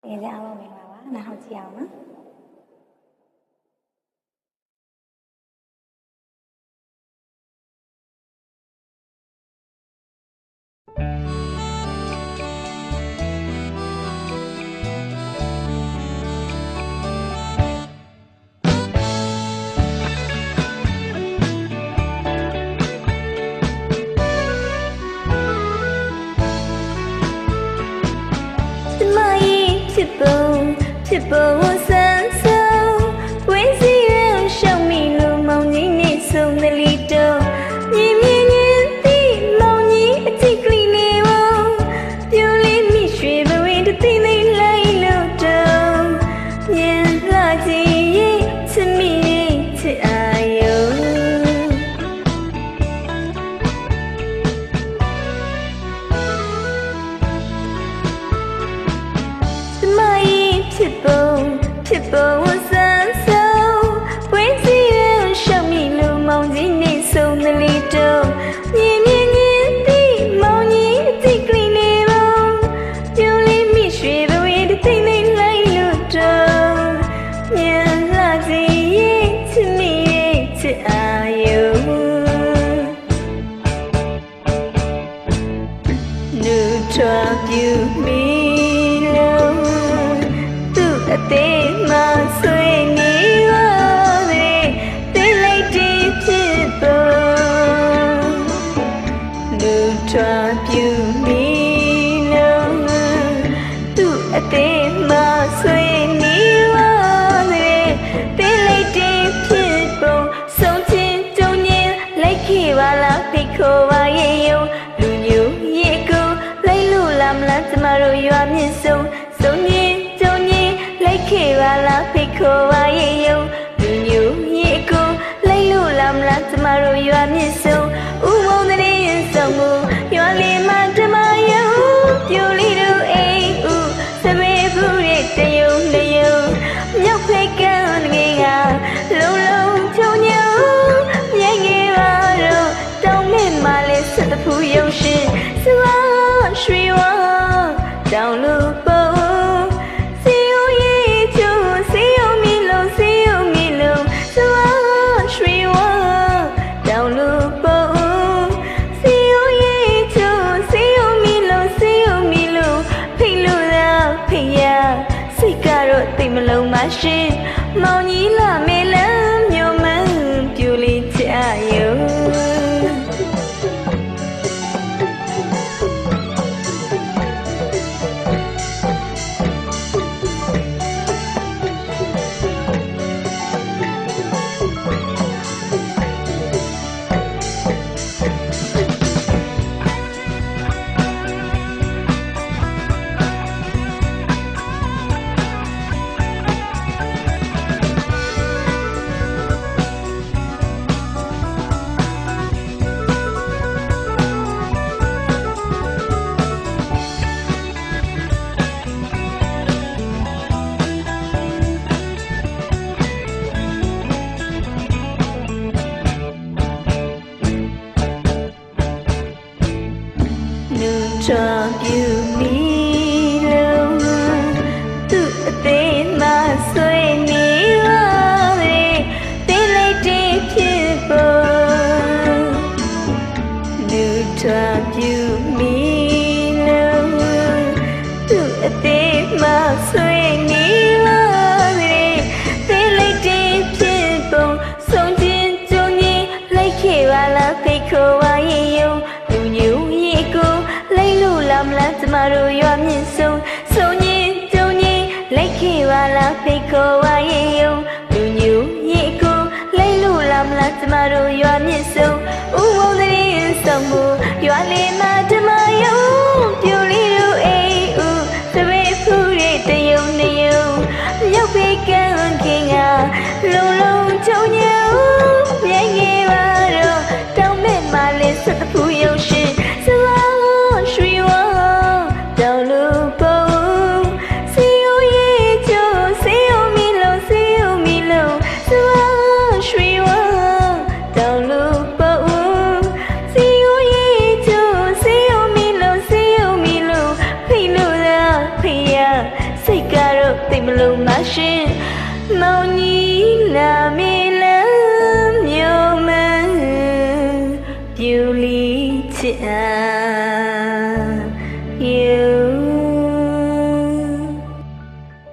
ဒီနေ့အားလုံးမင်္ဂလာပါနားထောင်ကြည့်အောင်နော်ဖြစ်ပေါ်ဆန်းဆုံးဝင်းစီရန်ရှောင်းမိလို့မောင်ကြီးနဲ့ဆုံသလီတော့မြင်မြင်ချင်းသိမောင်ကြီးအတိတ်ကလေးနေပေါ်ပြိုလေးမိရွှေဘဝင်းတသိသိလိုက်လို့တော့မြင်လာကြည့်ရဲ့ချစ်မိရဲ့ချစ်အာယုဖြစ်ပေါ်ဆန်းဆုံးဝင်းစီရန်ရှောင်းမိလို့မောင်ကြီးနဲ့ဆုံသလီတော့မြင်မြင်ချင်းသိမောင်ကြီးအတိတ်ကလေးနေပေါ်ပြိုလေးမိရွှေဘဝင်းတသိသိလိုက်လို့တော့မြင်လာကြည့်ရဲ့ချစ်မိရဲ့ချစ်အာယုနုထွားပြူမိအသေးမဆွေနေပါသေးသိလိုက်တည်ဖြစ်ပေါ်လူထွားပြူမိလုံးသူအသေးမဆွေနေပါသေးသိလိုက်တည်ဖြစ်ပေါ်ဆုံးချင်းကြုံရင်လိုက်ခဲ့ပါလားဖိတ်ခေါ်ပါရဲ့ယုံလူညိုရေကိုလိုက်လို့လာမလားကျမတို့ရွာမြင့်ဆုံးဆုံးရင်ခေပါလားဖိတ်ခေါ်ပါရဲ့ယုံလူညိုရေကိုလိုက်လို့လာမလားကျမတို့ရွာမြင့်ဆုံးဥမုံတဲ့ရင်ဆောင်မှုရွာလေးမှာဓမ္မယုံပြိုလေးတို့အိမ်ဥစမေဘူးရဲ့တယုံတယုံမြောက်ဖိတ်ကန်းငယ်ကလုံးလုံးချုံညုံမြိုင်ငယ်ပါတော့တောင်းမဲ့မှလဲဆက်တဖူးယုံရှင်စဝါရွှေဝါတောင်းလို့ပုံစိတ်ကတော့သိမလုံးမရှိမောင်ကြီးလာမေလမ်းမြို့မှန်ပြူလေးချယုံချောပြူမိလုံးသူအသေးမဆွေနေပါသေးသိလိုက်တည်ဖြစ်ပေါ်လူချောပြူမိလုံးသူအသေးမဆွေနေပါသေးသိလိုက်တည်ဖြစ်ပေါ်ဆုံးချင်းကြုံရင်လိုက်ခဲ့ပါလားဖိတ်ခေါ်ပါရဲ့ယုံလူညိုရေကိုလာမလားကျမတို့ရွာမြင့်ဆုံးဆုံးရင်ကြုံရင်လိုက်ခဲ့ပါလားဖိတ်ခေါ်ပါရဲ့ယုံလူညိုရေကိုလိုက်လို့လာမလားကျမတို့ရွာမြင့်ဆုံးဥဝုံတဲ့ရင်ဆောင်မှုရွာလေးမှာဓမ္မယုံပြိုလေးတို့အိမ်ဥသဘေဖူးတဲ့တယုံတယုံ ရှင်မောင်ကြီးလာမီလမ်းမြို့မပြူလီချစ်